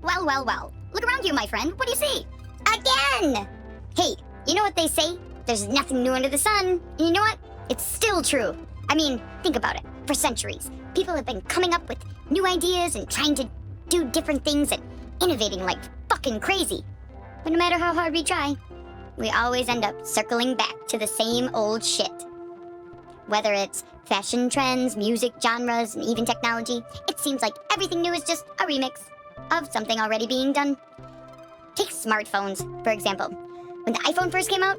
Well. Look around you, my friend. What do you see? Again! Hey, you know what they say? There's nothing new under the sun. And you know what? It's still true. I mean, think about it. For centuries, people have been coming up with new ideas and trying to do different things and innovating like fucking crazy. But no matter how hard we try, we always end up circling back to the same old shit. Whether it's fashion trends, music genres, and even technology, it seems like everything new is just a remix of something already being done. Take smartphones, for example. When the iPhone first came out,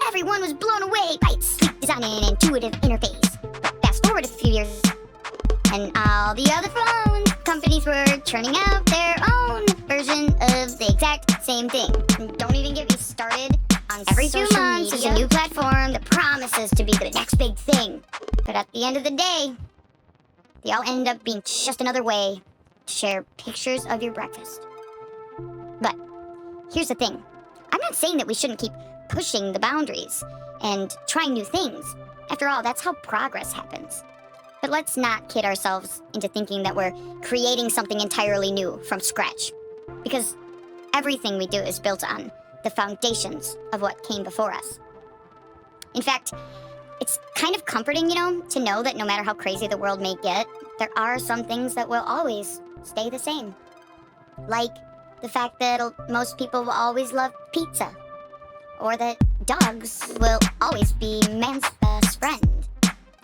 everyone was blown away by its sleek design and intuitive interface. But fast forward a few years, and all the other phone companies were churning out their own version of the exact same thing. And don't even get me started on every few months there's a new platform that promises to be the next big thing. But at the end of the day, they all end up being just another way to share pictures of your breakfast. But here's the thing. I'm not saying that we shouldn't keep pushing the boundaries and trying new things. After all, that's how progress happens. But let's not kid ourselves into thinking that we're creating something entirely new from scratch. Because everything we do is built on the foundations of what came before us. In fact, it's kind of comforting, to know that no matter how crazy the world may get, there are some things that will always stay the same. Like the fact that most people will always love pizza. Or that dogs will always be man's best friend.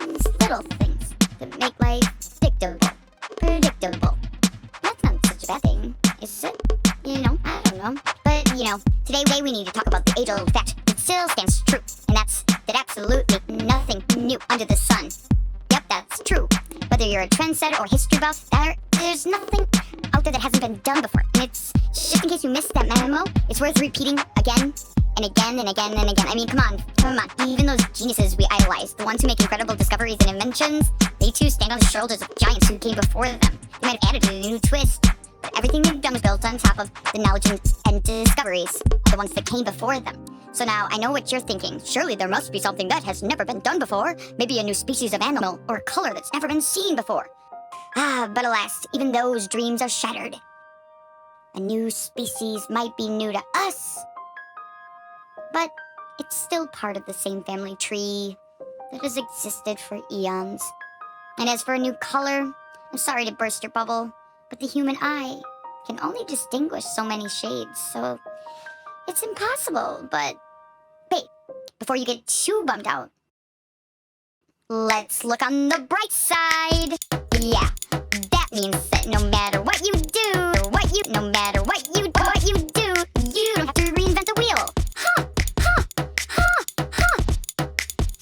These little things that make life predictable. That's not such a bad thing, is it? I don't know. But, today we need to talk about the age-old fact that still stands true. And that's that absolutely nothing new under the sun. Yep, that's true. Whether you're a trendsetter or history buff, there's nothing out there that hasn't been done before. And it's, just in case you missed that memo, it's worth repeating again and again and again and again. I mean, come on. Even those geniuses we idolize, the ones who make incredible discoveries and inventions, they too stand on the shoulders of giants who came before them. They might have added a new twist, but everything they've done was built on top of the knowledge and discoveries of the ones that came before them. So now, I know what you're thinking. Surely there must be something that has never been done before. Maybe a new species of animal or color that's never been seen before. But alas, even those dreams are shattered. A new species might be new to us, but it's still part of the same family tree that has existed for eons. And as for a new color, I'm sorry to burst your bubble, but the human eye can only distinguish so many shades, so it's impossible. But wait, before you get too bummed out, let's look on the bright side. Yeah, that means that no matter what you do, no matter what you do, you don't have to reinvent the wheel.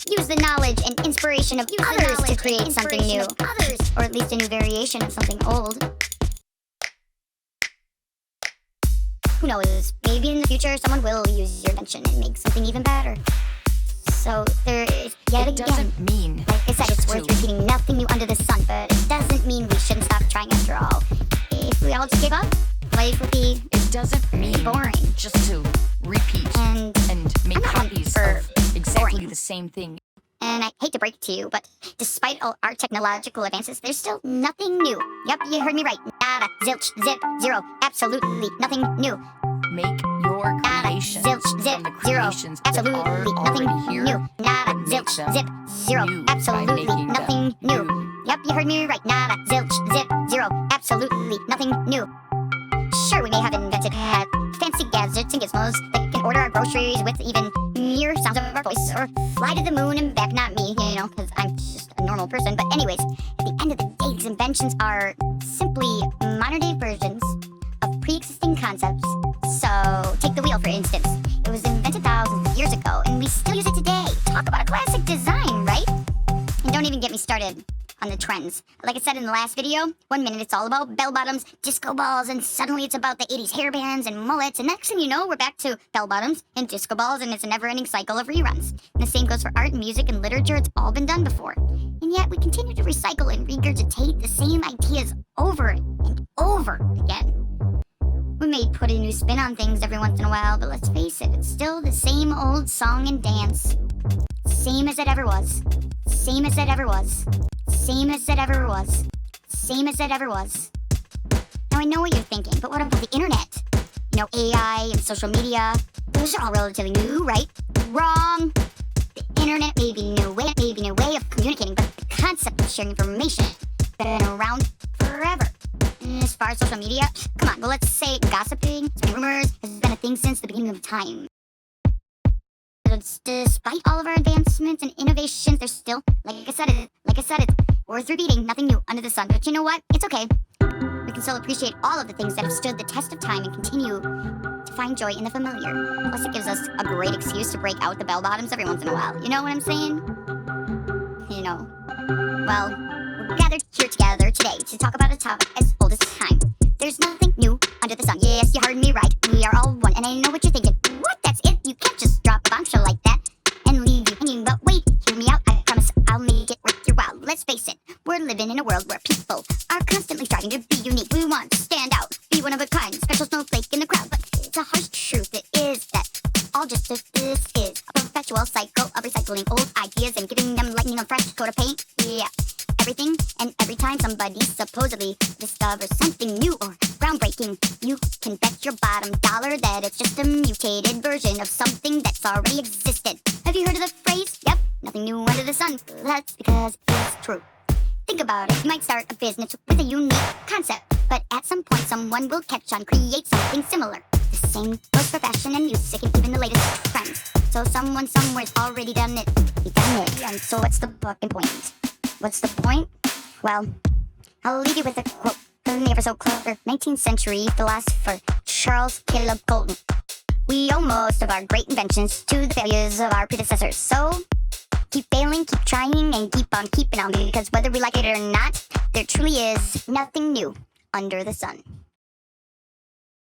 Use the knowledge and inspiration of others to create something new, or at least a new variation of something old. Who knows, maybe in the future someone will use your invention and make something even better. So there is yet again, doesn't mean, like I said, it's worth repeating, nothing new under the sun, but it doesn't mean we shouldn't stop trying after all. If we all just gave up, life would be it doesn't mean boring. Just to repeat and make copies of exactly boring. The same thing. And I hate to break it to you, but despite all our technological advances, there's still nothing new. Yep, you heard me right. Nada, zilch, zip, zero. Absolutely nothing new. Make your Nada, creations zilch, zip, from the zero. creations that Absolutely are nothing already here. new. Nada, and make zilch, them zip, zero. new by Absolutely making nothing them new. Yep, you heard me right. Nada, zilch, zip, zero. Absolutely nothing new. Sure, we may have invented fancy gadgets and gizmos that can order our groceries with even mere sounds of our voice, or fly to the moon and back. Not me, because I'm just a normal person. But anyways, at the end of the day, these inventions are simply modern-day versions of pre-existing concepts. So, take the wheel, for instance. It was invented thousands of years ago, and we still use it today. Talk about a classic design, right? And don't even get me started on the trends. Like I said in the last video, 1 minute it's all about bell-bottoms, disco balls, and suddenly it's about the 80s hairbands and mullets, and next thing you know, we're back to bell-bottoms and disco balls, and it's a never-ending cycle of reruns. And the same goes for art and music and literature. It's all been done before. And yet we continue to recycle and regurgitate the same ideas over and over again. We may put a new spin on things every once in a while, but let's face it, it's still the same old song and dance. Same as it ever was. Same as it ever was. Same as it ever was. Same as it ever was. Now I know what you're thinking, but what about the internet? You know, AI and social media, those are all relatively new, right? Wrong. The internet may be a new way of communicating, but the concept of sharing information has been around forever. And as far as social media, come on, well, let's say gossiping, spreading rumors has been a thing since the beginning of time. Despite all of our advancements and innovations, there's still, like I said it, worth repeating, nothing new under the sun. But you know what? It's okay. We can still appreciate all of the things that have stood the test of time and continue to find joy in the familiar. Plus, it gives us a great excuse to break out the bell bottoms every once in a while. You know what I'm saying? You know. Well, we're gathered here together today to talk about a topic as old as time. There's nothing new under the sun. Yes, you heard me right. We are all one. And I know what you're thinking. What? That's it? You can't just drop a bombshell like that and leave you hanging. But wait, hear me out. I promise I'll make it worth your while. Let's face it. We're living in a world where people are constantly striving to be unique. We want to stand out, be one of a kind, special snowflake in the crowd. But it's a harsh truth. It is that all just as this is a perpetual cycle of recycling old ideas and giving them lightning a fresh coat of paint. Yeah. Everything and every time somebody supposedly discovers something new or groundbreaking, you can bet your bottom dollar that it's just a mutated version of something that's already existed. Have you heard of the phrase? Yep, nothing new under the sun. That's because it's true. Think about it. You might start a business with a unique concept, but at some point someone will catch on, create something similar. The same goes for fashion and music and even the latest trends. So someone somewhere's already done it. And so what's the fucking point? What's the point? Well, I'll leave you with a quote from the ever so clever 19th century philosopher Charles Caleb Colton. We owe most of our great inventions to the failures of our predecessors. So keep failing, keep trying, and keep on keeping on, because whether we like it or not, there truly is nothing new under the sun.